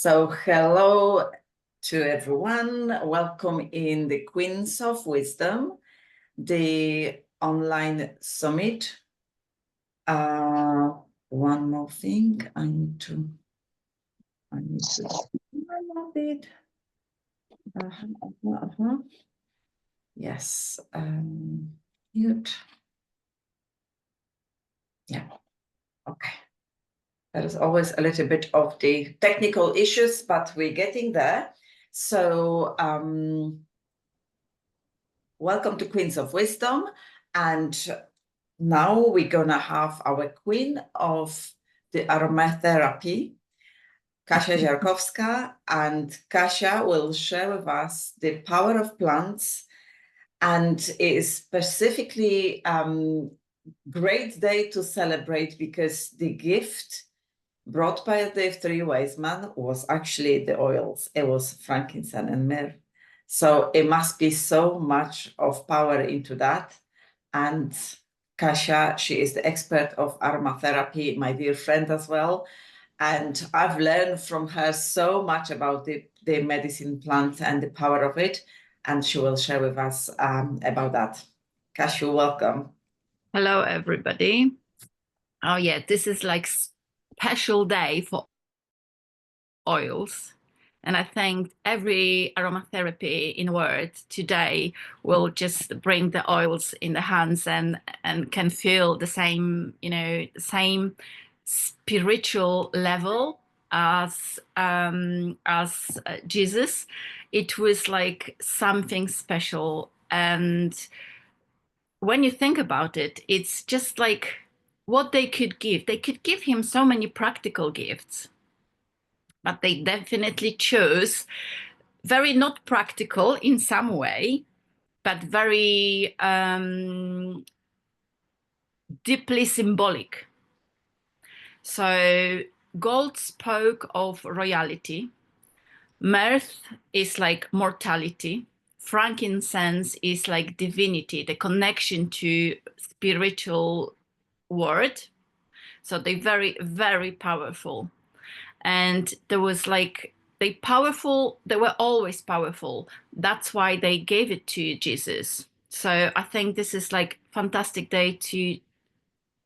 So hello to everyone. Welcome in the Queens of Wisdom, the online summit. One more thing, I need to love it. Yes, mute. Yeah, okay. There is always a little bit of the technical issues, but we're getting there. So welcome to Queens of Wisdom. And now we're gonna have our queen of the aromatherapy, Kasia Ziarkowska, and Kasia will share with us the power of plants, and it is specifically great day to celebrate because the gift brought by the three wise men was actually the oils. It was frankincense and myrrh. So it must be so much of power into that. And Kasia, she is the expert of aromatherapy, my dear friend as well. And I've learned from her so much about the medicine plant and the power of it. And she will share with us about that. Kasia, welcome. Hello, everybody. Oh yeah, this is like special day for oils. And I think every aromatherapy in the world today will just bring the oils in the hands and can feel the same, same spiritual level as Jesus. It was like something special. And when you think about it, it's just like what they could give. They could give him so many practical gifts, but they definitely chose very not practical in some way, but very deeply symbolic. So gold spoke of royalty. Myrrh is like mortality. Frankincense is like divinity, the connection to spiritual world. So they very, very powerful. And there was like they were always powerful. That's why they gave it to Jesus. So I think this is like fantastic day to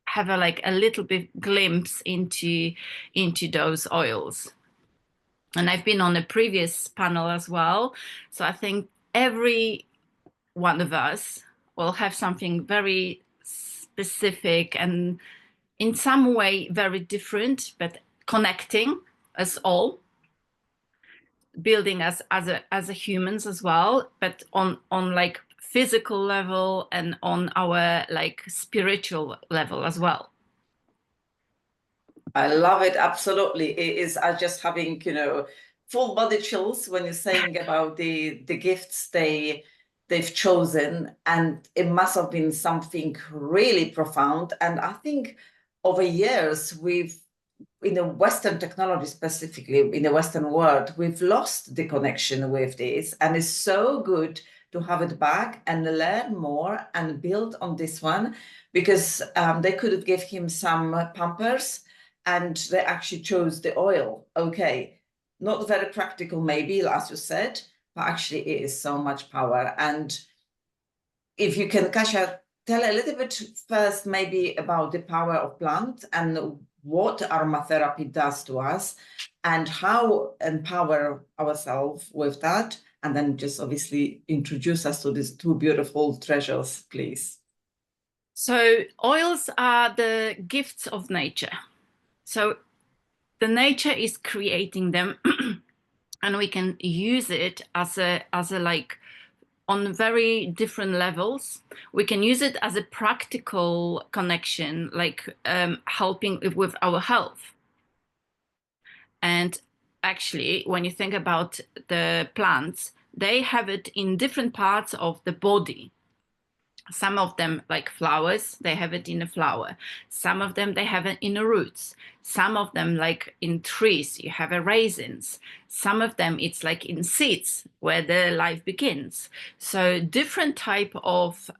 have a little bit glimpse into those oils. And I've been on a previous panel as well. So I think every one of us will have something very specific and in some way very different, but connecting us all, building us as a humans as well, but on like physical level and on our like spiritual level as well. I love it, absolutely. It is just having, full body chills when you're saying about the gifts they've chosen, and it must have been something really profound. And I think over years in the Western technology, specifically in the Western world, we've lost the connection with this, and it's so good to have it back and learn more and build on this one, because they could have given him some Pampers and they actually chose the oil. Okay, not very practical maybe, as you said, but actually it is so much power. And if you can, Kasia, tell a little bit first maybe about the power of plant and what aromatherapy does to us and how empower ourselves with that, and then just obviously introduce us to these two beautiful treasures, please. So oils are the gifts of nature. So the nature is creating them and we can use it as a like on very different levels. We can use it as a practical connection, like helping with our health. And actually, when you think about the plants, they have it in different parts of the body. Some of them, like flowers, they have it in a flower. Some of them, they have it in the roots. Some of them, like in trees, you have raisins. Some of them, it's like in seeds where the life begins. So different type of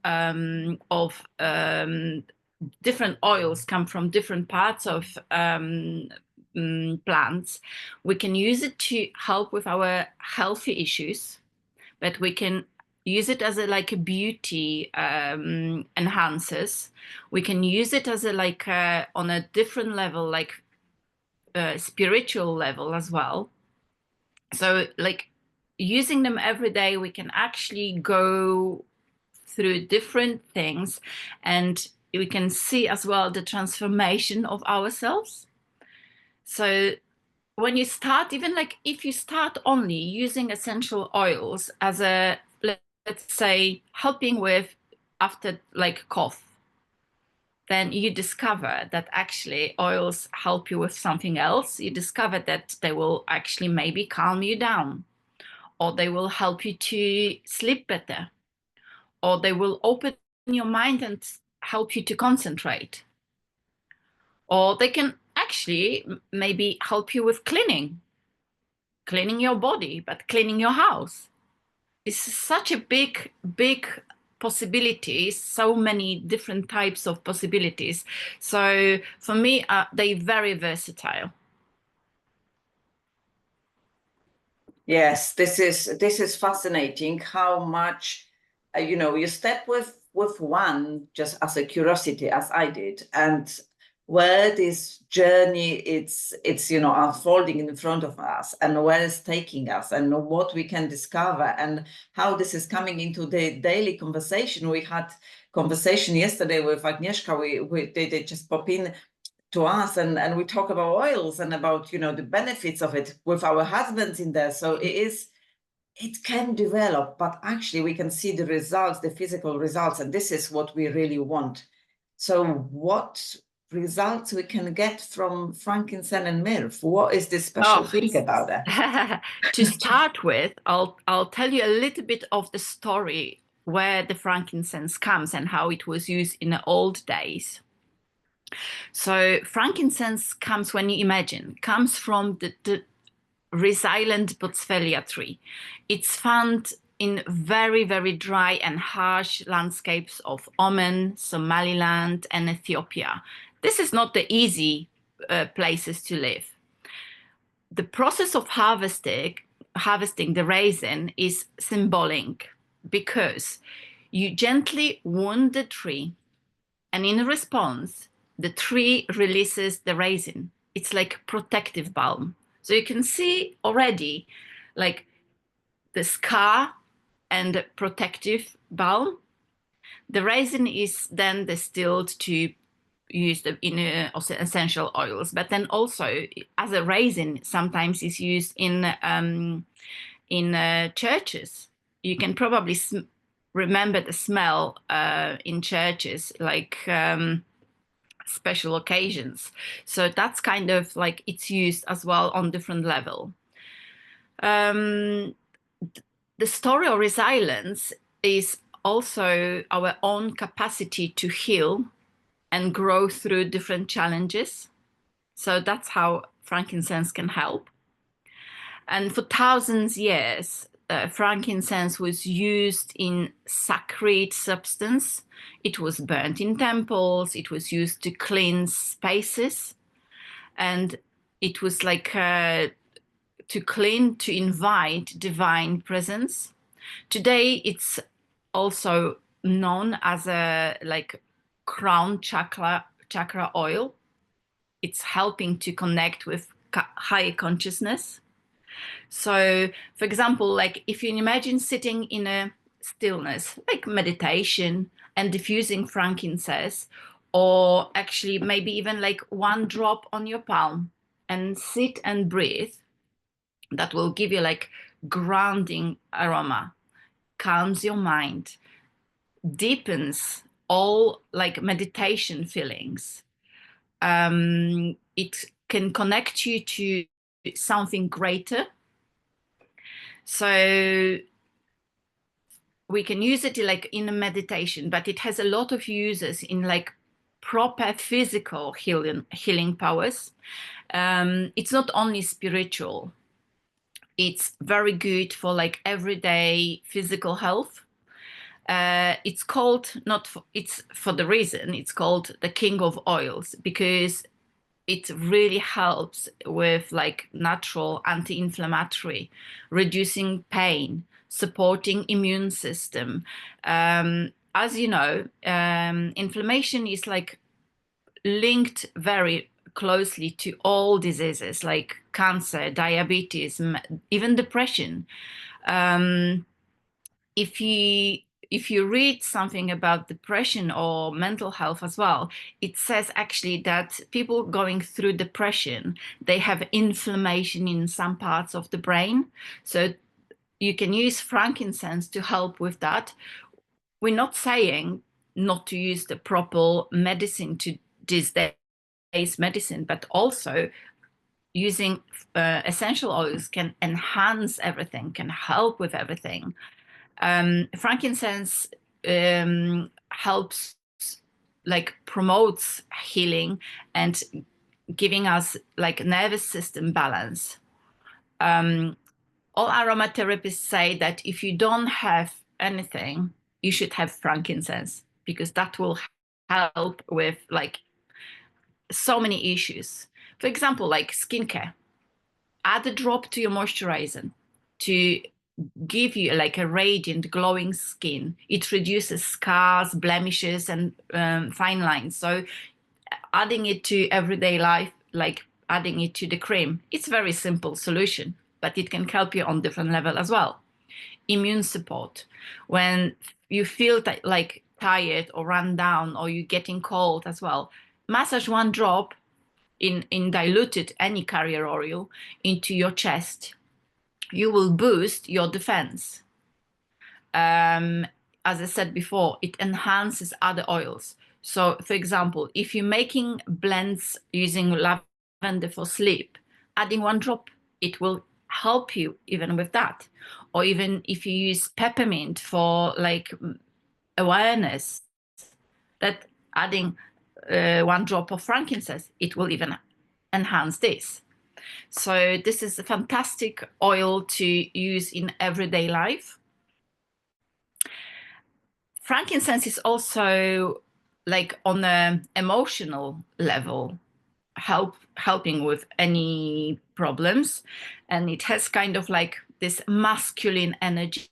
different oils come from different parts of plants. We can use it to help with our healthy issues, but we can use it as a like a beauty enhancers. We can use it as a like on a different level, like spiritual level as well. So like using them every day, we can actually go through different things, and we can see as well the transformation of ourselves. So when you start, even like if you start only using essential oils as a, let's say, helping with after like cough, then you discover that actually oils help you with something else. You discover that they will actually maybe calm you down, or they will help you to sleep better, or they will open your mind and help you to concentrate, or they can actually maybe help you with cleaning your body, but cleaning your house. It's such a big possibilities, so many different types of possibilities. So for me, they're very versatile. Yes, this is fascinating how much you step with one just as a curiosity as I did, and where this journey it's unfolding in front of us, and where it's taking us, and what we can discover, and how this is coming into the daily conversation. We had conversation yesterday with Agnieszka. They just pop in to us, and we talk about oils and about the benefits of it with our husbands in there. So it can develop, but actually we can see the results, the physical results, and this is what we really want. So what results we can get from frankincense and myrrh? What is the special thing about that? To start with, I'll tell you a little bit of the story where the frankincense comes and how it was used in the old days. So frankincense comes, when you imagine, comes from the resilient Boswellia tree. It's found in very, very dry and harsh landscapes of Oman, Somaliland, and Ethiopia. This is not the easy places to live. The process of harvesting the raisin is symbolic, because you gently wound the tree, and in response, the tree releases the raisin. It's like protective balm. So you can see already like the scar and the protective balm. The raisin is then distilled to use in essential oils, but then also as a raisin sometimes is used in churches. You can probably remember the smell in churches, like special occasions. So that's kind of like it's used as well on different level. The story of resilience is also our own capacity to heal and grow through different challenges. So that's how frankincense can help. And for thousands of years, frankincense was used in sacred substance. It was burnt in temples. It was used to cleanse spaces, and it was like to clean, to invite divine presence. Today, it's also known as a like crown chakra oil. It's helping to connect with higher consciousness. So, for example, like if you imagine sitting in a stillness, like meditation, and diffusing frankincense, or actually maybe even like one drop on your palm, and sit and breathe, that will give you like grounding aroma, calms your mind, deepens all like meditation feelings. It can connect you to something greater. So we can use it like in a meditation, but it has a lot of uses in like proper physical healing powers. It's not only spiritual. It's very good for like everyday physical health. It's called not for, it's for the reason it's called the king of oils, because it really helps with like natural anti-inflammatory, reducing pain, supporting immune system. As you know, inflammation is like linked very closely to all diseases like cancer, diabetes, even depression. Um, if you read something about depression or mental health as well, it says actually that people going through depression, they have inflammation in some parts of the brain. So you can use frankincense to help with that. We're not saying not to use the proper medicine to these days medicine, but also using essential oils can enhance everything, can help with everything. Frankincense helps, like promotes healing and giving us like nervous system balance. All aromatherapists say that if you don't have anything, you should have frankincense because that will help with like so many issues. For example, like skincare, add a drop to your moisturizer to give you like a radiant, glowing skin. It reduces scars, blemishes, and fine lines. So adding it to everyday life, like adding it to the cream, it's a very simple solution, but it can help you on different level as well. Immune support. When you feel like tired or run down or you're getting cold as well, massage one drop in diluted any carrier oil into your chest. You will boost your defense. As I said before, it enhances other oils. So, for example, if you're making blends using lavender for sleep, adding one drop, it will help you even with that. Or even if you use peppermint for like awareness, that adding one drop of frankincense, it will even enhance this. So this is a fantastic oil to use in everyday life. Frankincense is also like on an emotional level helping with any problems, and it has kind of like this masculine energy.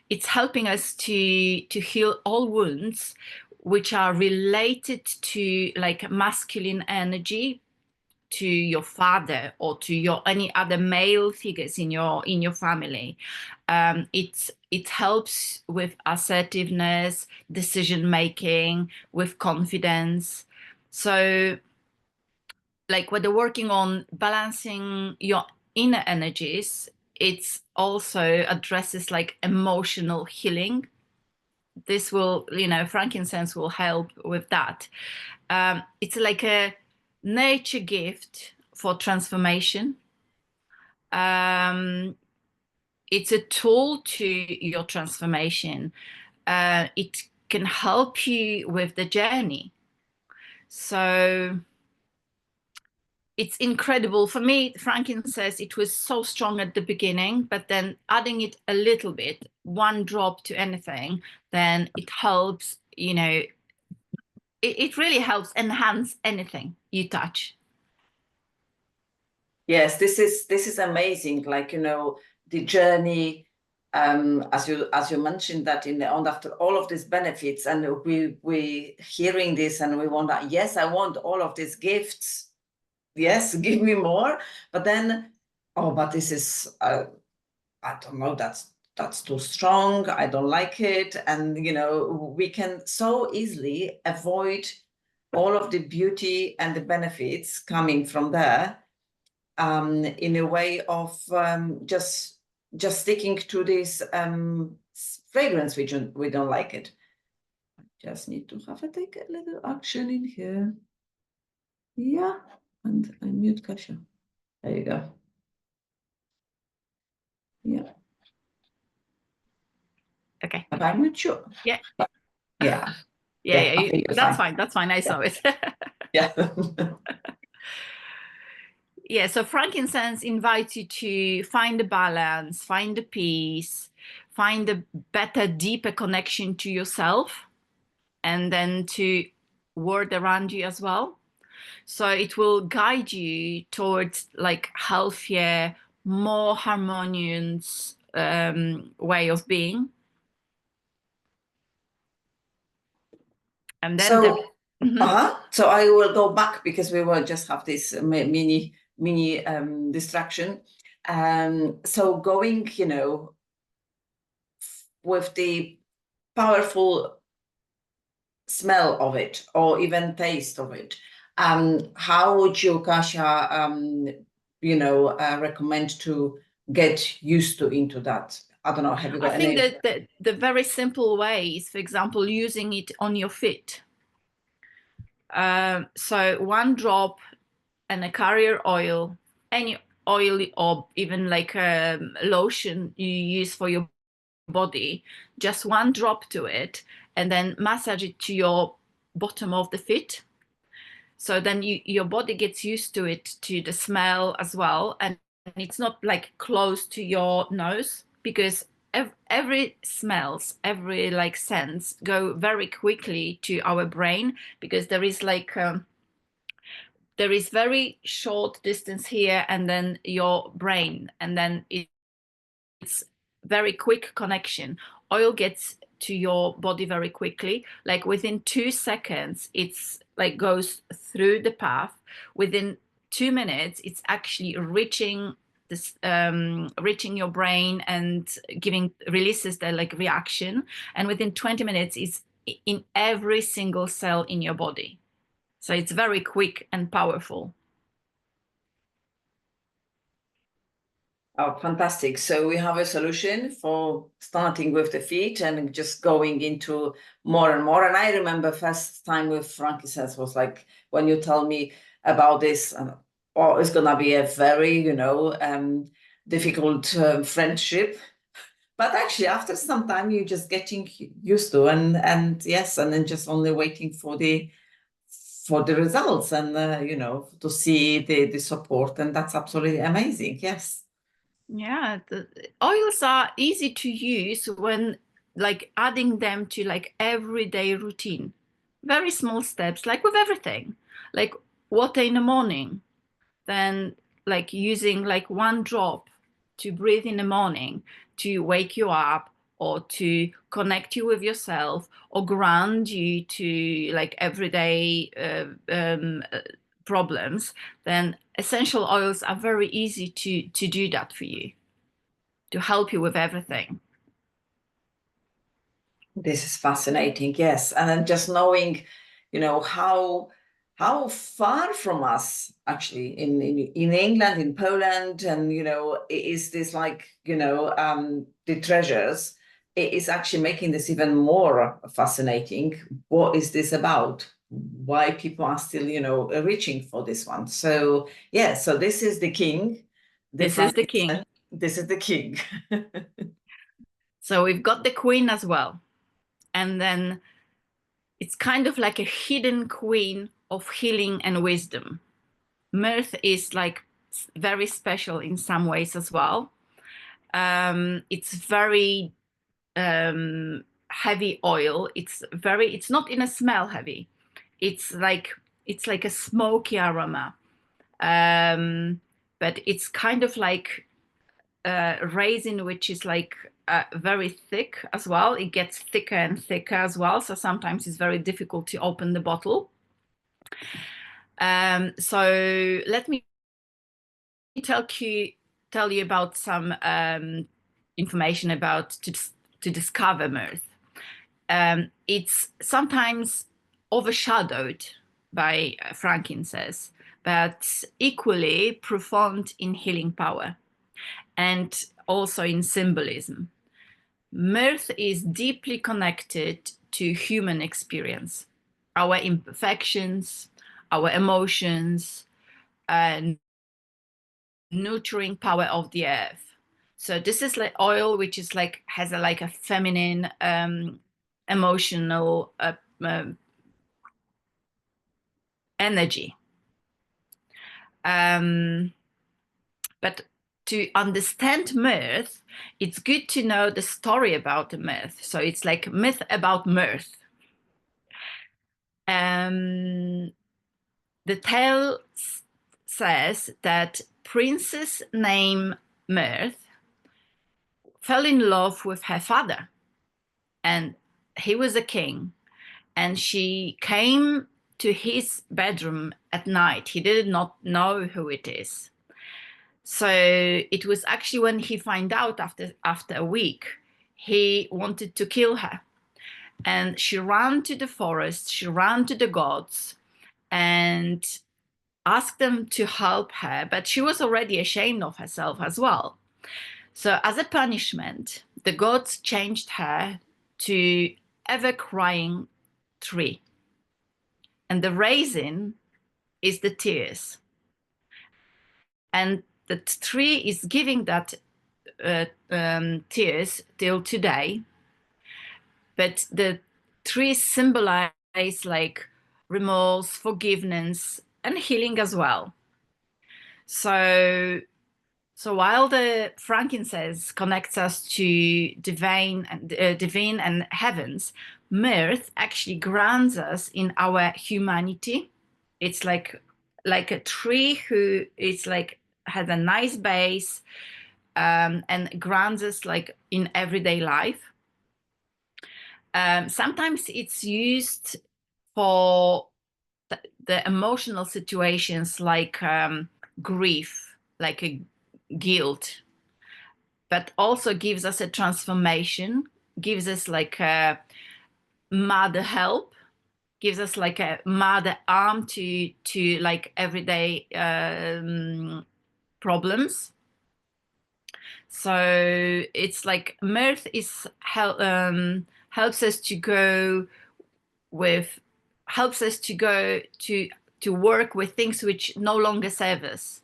It's helping us to heal all wounds which are related to like masculine energy, to your father or to your any other male figures in your family. It helps with assertiveness, decision making, with confidence. So like when they're working on balancing your inner energies, it's also addresses like emotional healing. This will, you know, frankincense will help with that. It's like a nature gift for transformation. Um, it's a tool to your transformation. It can help you with the journey. So it's incredible. For me, frankincense, it was so strong at the beginning, but then adding it a little bit, one drop to anything, then it helps, you know, it really helps enhance anything you touch. Yes, this is amazing. Like, you know, the journey, as you mentioned that in the on after all of these benefits, and we hearing this and we want that, yes, I want all of these gifts. Yes, give me more. But then, oh, but this is I don't know, that's too strong. I don't like it. And you know, we can so easily avoid all of the beauty and the benefits coming from there, in a way of just sticking to this fragrance. We don't like it. Just need to take a little action in here. Yeah, and I mute Kasia. There you go. Yeah. Okay. Have I mute you? Yeah. Yeah. Yeah. That's fine. fine. That's fine. I saw it. Yeah. Yeah. So frankincense invites you to find the balance, find the peace, find a better, deeper connection to yourself, and then to world around you as well. So it will guide you towards like healthier, more harmonious way of being. And then the So, so I will go back because we will just have this mini distraction. So going, you know, with the powerful smell of it or even taste of it, how would you, Kasia, you know, recommend to get used to into that? I don't know. Have you I got think any? that the very simple way is, for example, using it on your feet. So one drop and a carrier oil, any oil or even like a lotion you use for your body, just one drop to it, and then massage it to your bottom of the feet. So then your body gets used to it, to the smell as well, and it's not like close to your nose, because every smells, every like sense go very quickly to our brain, because there is like there is very short distance here and then your brain, and then it's very quick connection. Oil gets to your body very quickly, like within 2 seconds it's like goes through the path. Within 2 minutes it's actually reaching this reaching your brain and giving releases the like reaction, and within 20 minutes it's in every single cell in your body. So it's very quick and powerful. Oh, fantastic. So we have a solution for starting with the feet and just going into more and more. And I remember first time with frankincense was like when you tell me about this, oh, it's gonna be a very, you know, difficult friendship. But actually, after some time, you're just getting used to, and yes, and then just only waiting for the results, and you know, to see the support, and that's absolutely amazing. Yes. Yeah, the oils are easy to use when like adding them to like everyday routine. Very small steps, like with everything. Like water in the morning, then like using like one drop to breathe in the morning to wake you up or to connect you with yourself or ground you to like everyday problems, then essential oils are very easy to do that for you, to help you with everything. This is fascinating, yes. And then just knowing, you know, how far from us actually in England, in Poland, and you know, is this like, you know, the treasures, it is actually making this even more fascinating. What is this about? Why people are still, you know, reaching for this one. So yeah, so this is the king, the This is the king. frankincense, this is the king. So we've got the queen as well. And then it's kind of like a hidden queen of healing and wisdom. Myrrh is like very special in some ways as well. It's very heavy oil. It's not in a smell heavy. It's like it's like a smoky aroma. But it's kind of like raisin, which is like very thick as well. It gets thicker and thicker as well. So sometimes it's very difficult to open the bottle. So let me tell you about some information about to discover myrrh. It's sometimes overshadowed by frankincense, but equally profound in healing power and also in symbolism. Mirth is deeply connected to human experience, our imperfections, our emotions, and nurturing power of the earth. So this is like oil, which is like has a like a feminine, emotional energy. Um, but to understand myth, it's good to know the story about the myth. So it's like myth about mirth. Um, the tale says that princess named Myrrh fell in love with her father, and he was a king, and she came to his bedroom at night. He did not know who it is. So it was actually when he found out after a week, he wanted to kill her. And she ran to the forest, she ran to the gods and asked them to help her, but she was already ashamed of herself as well. So as a punishment, the gods changed her to ever crying tree. And the raisin is the tears. And the tree is giving that tears till today. But the tree symbolize like remorse, forgiveness, and healing as well. So while the frankincense connects us to divine and heavens, myrrh actually grounds us in our humanity. It's like a tree who is like has a nice base, and grounds us like in everyday life. Sometimes it's used for the emotional situations like grief, like a guilt, but also gives us a transformation, gives us like a mother help, gives us like a mother arm to like everyday problems. So it's like mirth is helps us to go with helps us to go to work with things which no longer serve us.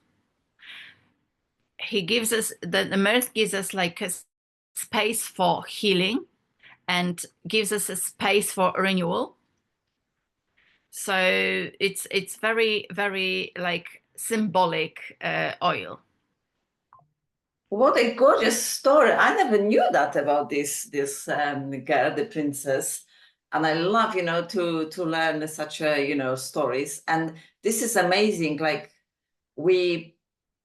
He gives us the mirth gives us like a space for healing and gives us a space for renewal. So it's very very like symbolic oil. What a gorgeous story. I never knew that about this girl, the princess. And I love, to learn such stories. And this is amazing. Like we,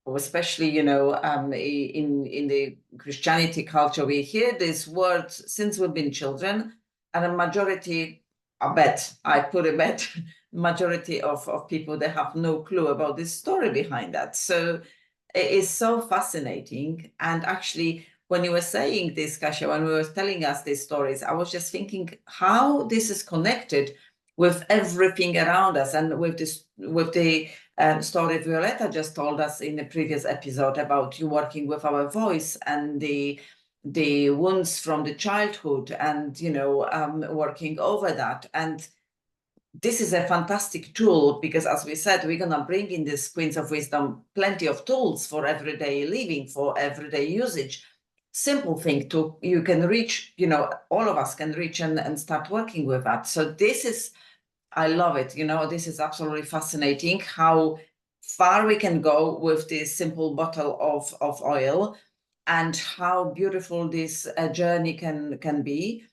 especially, in the Christianity culture, we hear this word since we've been children, and a majority, I put a bet, majority of people, they have no clue about this story behind that. So it is so fascinating. And actually, when you were saying this, Kasia, when we were telling us these stories, I was just thinking how this is connected with everything around us, and with the story Violetta just told us in the previous episode about you working with our voice and the wounds from the childhood, and working over that. And this is a fantastic tool because, as we said, we're going to bring in this Queens of Wisdom plenty of tools for everyday living, for everyday usage. Simple thing you can reach, all of us can reach and start working with that. So this is, I love it. This is absolutely fascinating how far we can go with this simple bottle of oil, and how beautiful this journey can be,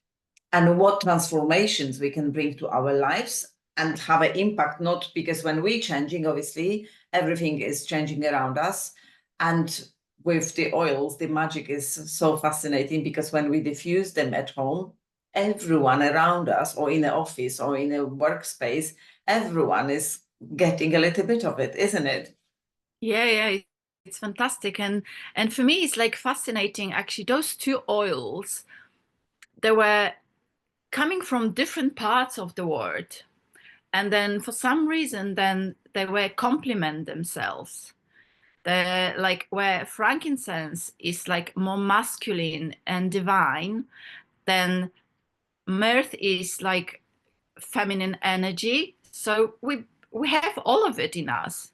and what transformations we can bring to our lives and have an impact. Not because when we're changing, obviously everything is changing around us. And with the oils, the magic is so fascinating, because when we diffuse them at home, everyone around us, or in an office or in a workspace, everyone is getting a little bit of it, isn't it? Yeah, it's fantastic. And for me it's like fascinating actually. Those two oils, they were coming from different parts of the world, and then for some reason then they were complement themselves. The like where frankincense is like more masculine and divine, then myrrh is like feminine energy. So we have all of it in us.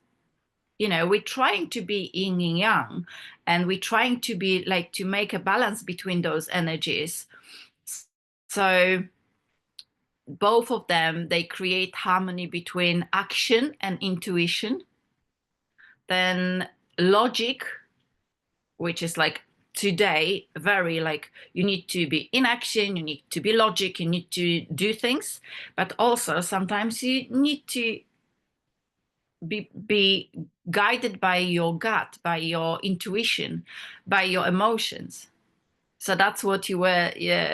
We're trying to be yin and yang, and we're trying to be like to make a balance between those energies. So both of them, they create harmony between action and intuition. Then logic, which is like today very like you need to be in action, you need to be logic, you need to do things, but also sometimes you need to be guided by your gut, by your intuition, by your emotions. So that's what you were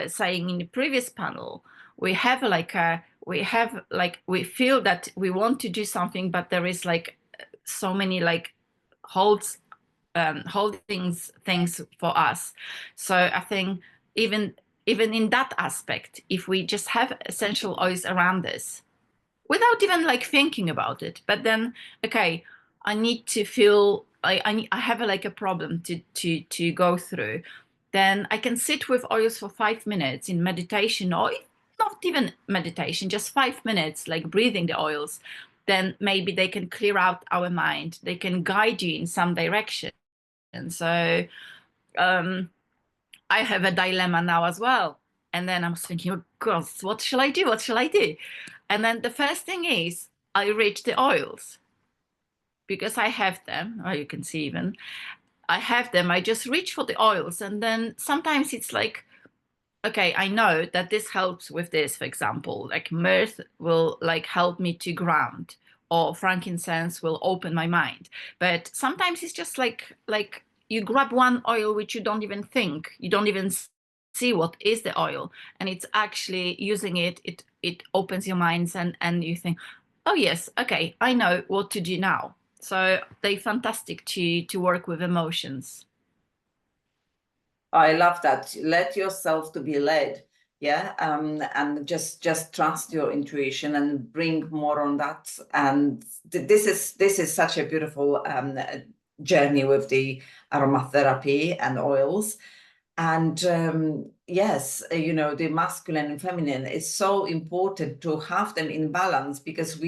saying in the previous panel. We have we feel that we want to do something, but there is like so many like holds holdings things for us. So I think even in that aspect, if we just have essential oils around us without even like thinking about it, but then okay, I need to feel I have like a problem to go through, then I can sit with oils for 5 minutes in meditation, or not even meditation, just 5 minutes, like breathing the oils. Then maybe they can clear out our mind, they can guide you in some direction. And so I have a dilemma now as well. And then I was thinking, oh God, what shall I do? What shall I do? And then the first thing is I reach the oils because I have them. Or you can see even I have them. I just reach for the oils. And then sometimes it's like, okay, I know that this helps with this, for example, like myrrh will like help me to ground, or frankincense will open my mind. But sometimes it's just like you grab one oil which you don't even think, you don't even see what is the oil, and it's actually using it opens your minds, and you think, oh yes, okay, I know what to do now. So they're fantastic to work with emotions. I love that. Let yourself to be led, yeah, and just trust your intuition and bring more on that. And this is such a beautiful journey with the aromatherapy and oils. And yes, the masculine and feminine is so important to have them in balance, because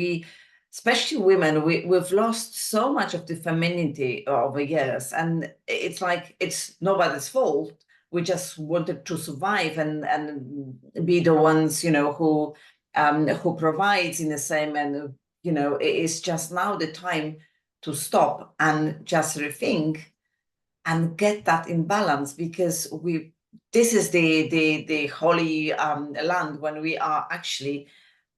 especially women, we've lost so much of the femininity over years, and it's like it's nobody's fault. We just wanted to survive and be the ones, who provides in the same. And it's just now the time to stop and just rethink and get that in balance, because this is the holy land when we are actually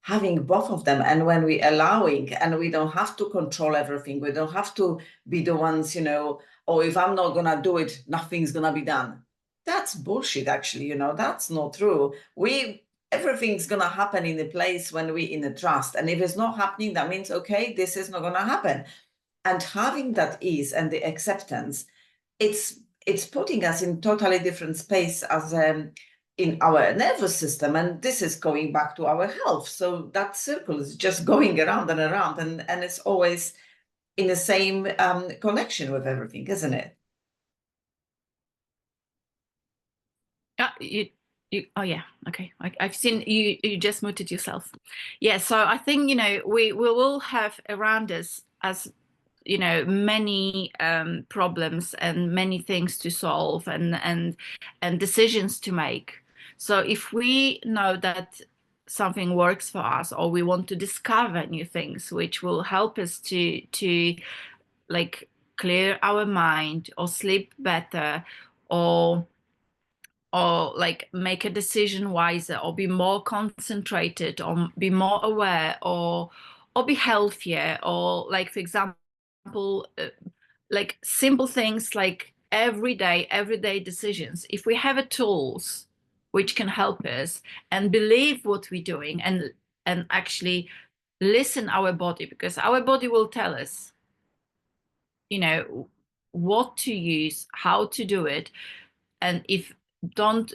having both of them, and when we allowing, and we don't have to control everything, we don't have to be the ones, oh, if I'm not gonna do it, nothing's gonna be done. That's bullshit, actually. That's not true. Everything's gonna happen in a place when we in a trust, and if it's not happening, that means okay, this is not gonna happen. And having that ease and the acceptance, it's putting us in totally different space as in our nervous system, and this is going back to our health. So that circle is just going around and around, and it's always in the same connection with everything, isn't it? Oh yeah, okay. I've seen you just muted yourself. Yeah, so I think we will have around us, as many problems and many things to solve, and decisions to make. So if we know that something works for us, or we want to discover new things which will help us to like clear our mind, or sleep better, or like make a decision wiser, or be more concentrated, or be more aware, or be healthier, or like, for example, like simple things like everyday decisions. If we have a tools which can help us, and believe what we're doing, and actually listen our body, because our body will tell us what to use, how to do it. And if don't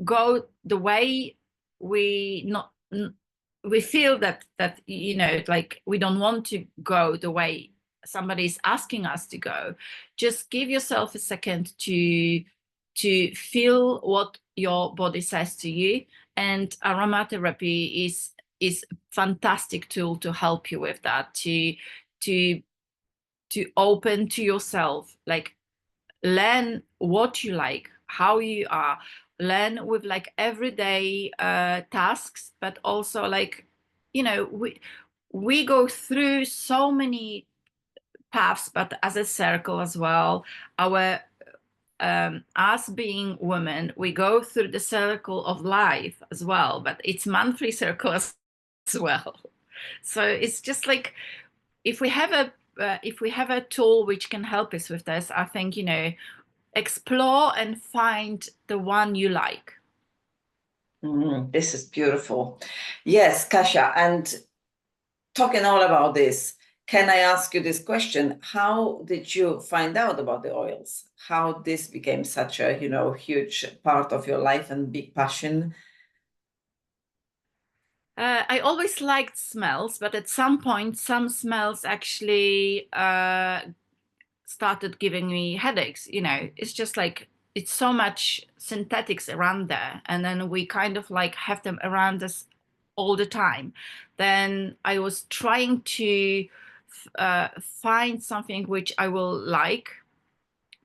go the way we not we feel that like we don't want to go the way somebody's asking us to go, just give yourself a second to feel what your body says to you. And aromatherapy is fantastic tool to help you with that, to open to yourself, like learn what you like, how you are, learn with like everyday tasks, but also like we go through so many paths, but as a circle as well. Our us being women, we go through the circle of life as well, but it's monthly circle as well. So it's just like if we have a tool which can help us with this, I think, explore and find the one you like. This is beautiful. Yes, Kasia, and talking all about this, can I ask you this question? How did you find out about the oils? How this became such a, huge part of your life and big passion? I always liked smells, but at some point, some smells actually started giving me headaches. It's just like it's so much synthetics around there, and then we kind of like have them around us all the time. Then I was trying to find something which I will like,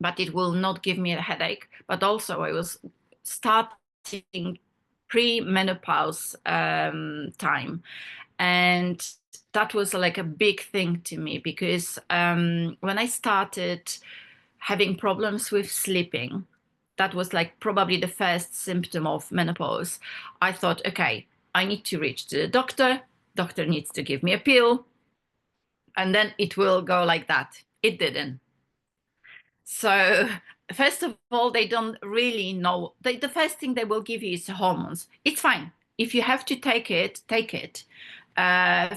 but it will not give me a headache. But also, I was starting pre-menopause time, and that was like a big thing to me because when I started having problems with sleeping, that was like probably the first symptom of menopause. I thought, okay, I need to reach the doctor. Doctor needs to give me a pill, and then it will go like that. It didn't. So, first of all, they don't really know. The first thing they will give you is hormones. It's fine. If you have to take it, take it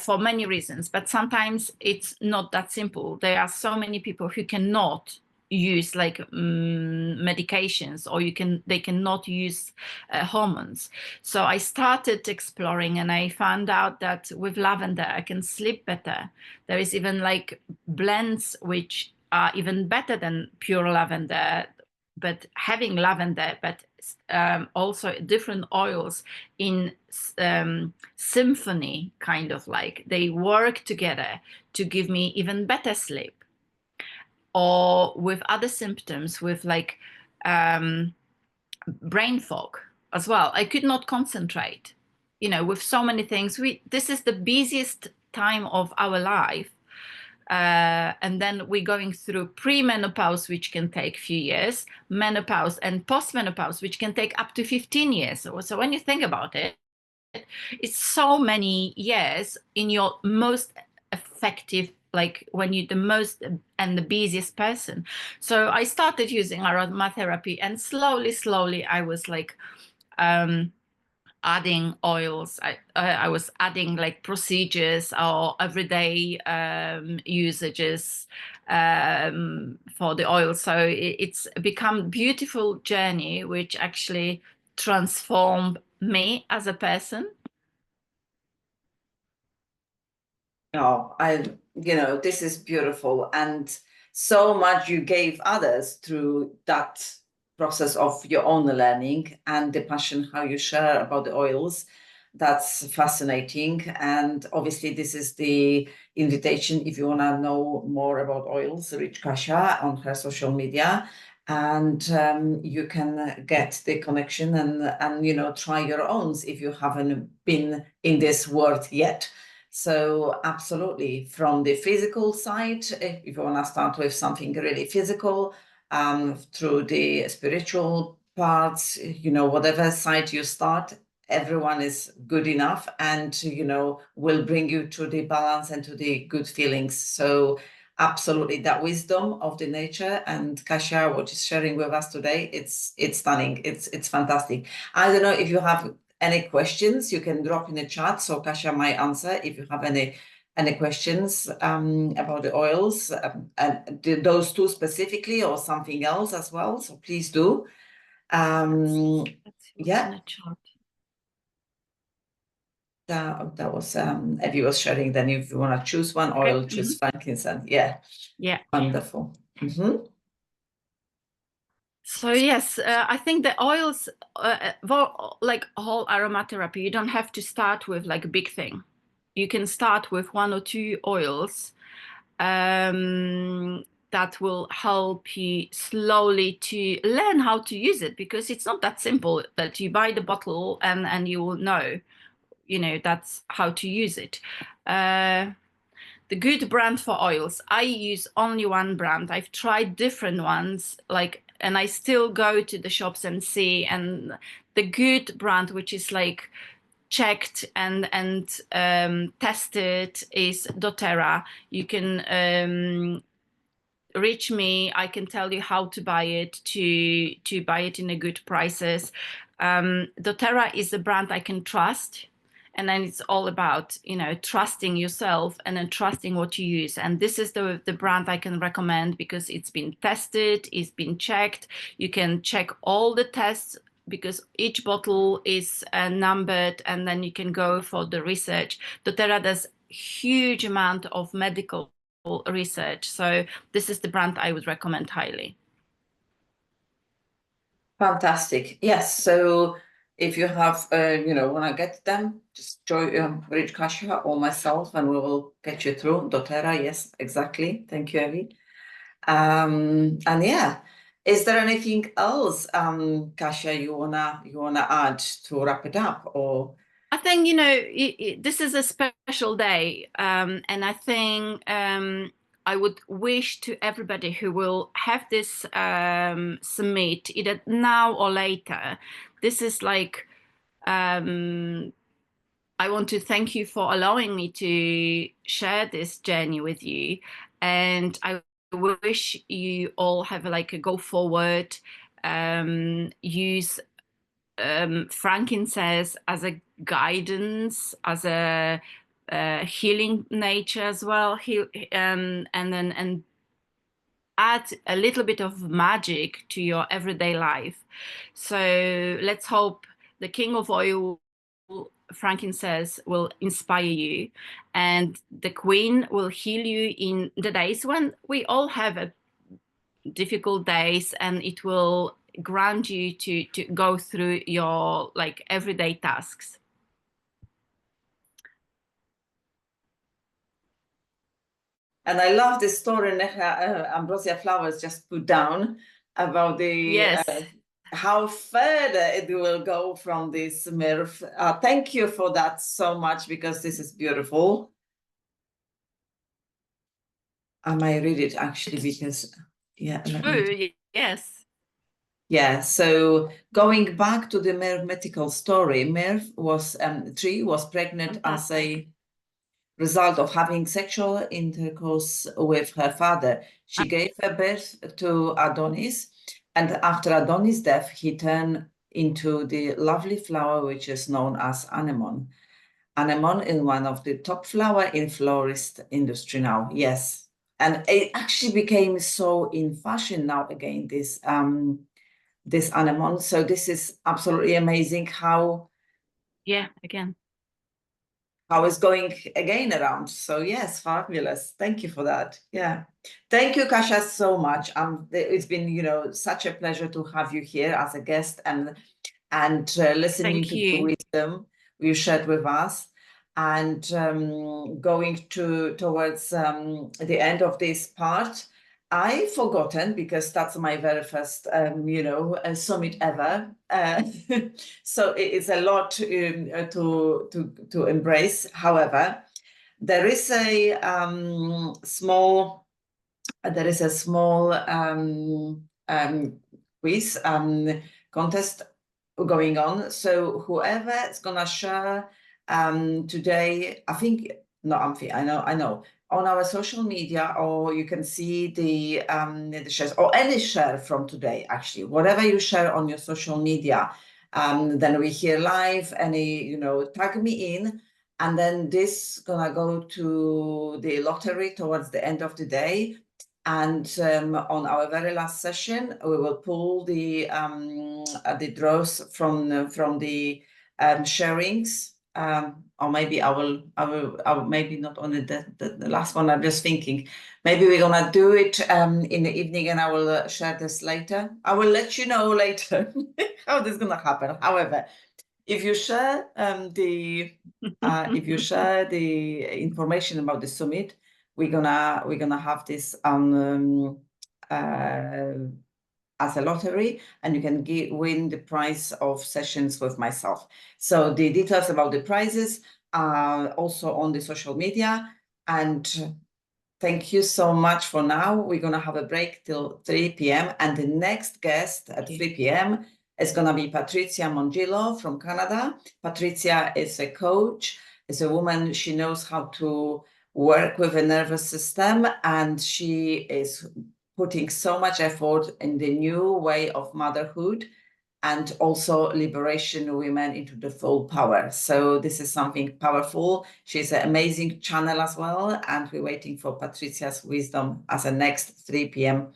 for many reasons. But sometimes it's not that simple. There are so many people who cannot use like medications, or they cannot use hormones. So I started exploring, and I found out that with lavender I can sleep better. There is even like blends which are even better than pure lavender, but having lavender, but also different oils in symphony, kind of like they work together to give me even better sleep. Or with other symptoms, with like brain fog as well. I could not concentrate, with so many things. This is the busiest time of our life. And then we're going through premenopause, which can take a few years, menopause, and postmenopause, which can take up to 15 years. So when you think about it, it's so many years in your most effective, like when you're the most and the busiest person. So I started using aromatherapy, and slowly I was like adding oils. I was adding like procedures or everyday usages for the oil. So it's become a beautiful journey, which actually transformed me as a person. Oh, this is beautiful. And so much you gave others through that process of your own learning and the passion, how you share about the oils. That's fascinating. And obviously, this is the invitation. If you want to know more about oils, reach Kasia on her social media, and you can get the connection and try your own if you haven't been in this world yet. So absolutely, from the physical side, if you want to start with something really physical, through the spiritual parts, whatever side you start, everyone is good enough and, will bring you to the balance and to the good feelings. So absolutely, that wisdom of the nature, and Kasia, what is sharing with us today, it's stunning. It's fantastic. I don't know if you have any questions, you can drop in the chat, so Kasia might answer if you have any questions about the oils, and those two specifically, or something else as well. So please do. Let's see what's Yeah, in the chart. that was Evie was sharing. Then if you want to choose one oil, choose frankincense. Yeah, wonderful. So yes, I think the oils, like whole aromatherapy, you don't have to start with like a big thing. You can start with one or two oils that will help you slowly to learn how to use it, because it's not that simple that you buy the bottle and you will know, that's how to use it. The good brand for oils, I use only one brand. I've tried different ones, and I still go to the shops and see. And the good brand, which is like checked and tested is doTERRA. You can reach me. I can tell you how to buy it, to buy it in a good prices. doTERRA is a brand I can trust, and then it's all about, you know, trusting yourself and then trusting what you use. And this is the brand I can recommend because it's been tested, it's been checked. You can check all the tests because each bottle is numbered, and then you can go for the research. doTERRA does huge amount of medical research, so this is the brand I would recommend highly. Fantastic. Yes. So if you have, you know, want to get them, just reach Kasia or myself, and we will get you through doTERRA. Yes, exactly. Thank you, Evie. And yeah, is there anything else, Kasia, you wanna add to wrap it up, or? I think, you know, this is a special day, and I think I would wish to everybody who will have this summit, either now or later. This is like, I want to thank you for allowing me to share this journey with you, and I wish you all have like a go forward, use frankincense as a guidance, as a healing nature as well, and then add a little bit of magic to your everyday life. So let's hope the King of Oil, frankincense, will inspire you, and the Queen will heal you in the days when we all have a difficult days, and it will grant you to go through your like everyday tasks. And I love the story Ambrosia Flowers just put down about the Yes. how further it will go from this myrrh. Thank you for that so much, because this is beautiful. I might read it actually because, yeah. True, yes. Yeah, so going back to the Myrrh mythical story, Myrrh tree was pregnant as a result of having sexual intercourse with her father. She gave her birth to Adonis, and after Adonis' death, he turned into the lovely flower which is known as anemone. Anemone is one of the top flower in florist industry now. Yes, and it actually became so in fashion now again, this anemone. So this is absolutely amazing how Again, it's going again around. So yes, fabulous. Thank you for that. Yeah. Thank you, Kasia, so much. It's been, you know, such a pleasure to have you here as a guest and listening thank to the you. wisdom you shared with us. And going towards the end of this part, I've forgotten, because that's my very first, you know, summit ever. So it is a lot to embrace. However, there is a small quiz contest going on. So whoever is gonna share today, I know on our social media, or you can see the shares, or any share from today, actually, whatever you share on your social media, then we hear live, any, you know, tag me in, and then this gonna go to the lottery towards the end of the day. And on our very last session, we will pull the draws from the sharings. Or maybe I will maybe not only the last one. I'm just thinking maybe we're gonna do it in the evening, and I will share this later. I will let you know later how this is gonna happen. However, if you share the information about the summit, we're gonna have this as a lottery, and you can win the prize of sessions with myself. So the details about the prizes are also on the social media. And thank you so much for now. We're gonna have a break till 3 p.m. and the next guest at 3 p.m. It's going to be Patricia Mongillo from Canada. Patricia is a coach, is a woman. She knows how to work with the nervous system, and she is putting so much effort in the new way of motherhood and also liberation women into the full power. So this is something powerful. She's an amazing channel as well. And we're waiting for Patricia's wisdom as a next 3 p.m.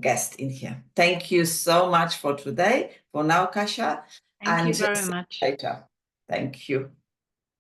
Guest in here. Thank you so much for today. For now, Kasia. Thank you and very much. later. Thank you.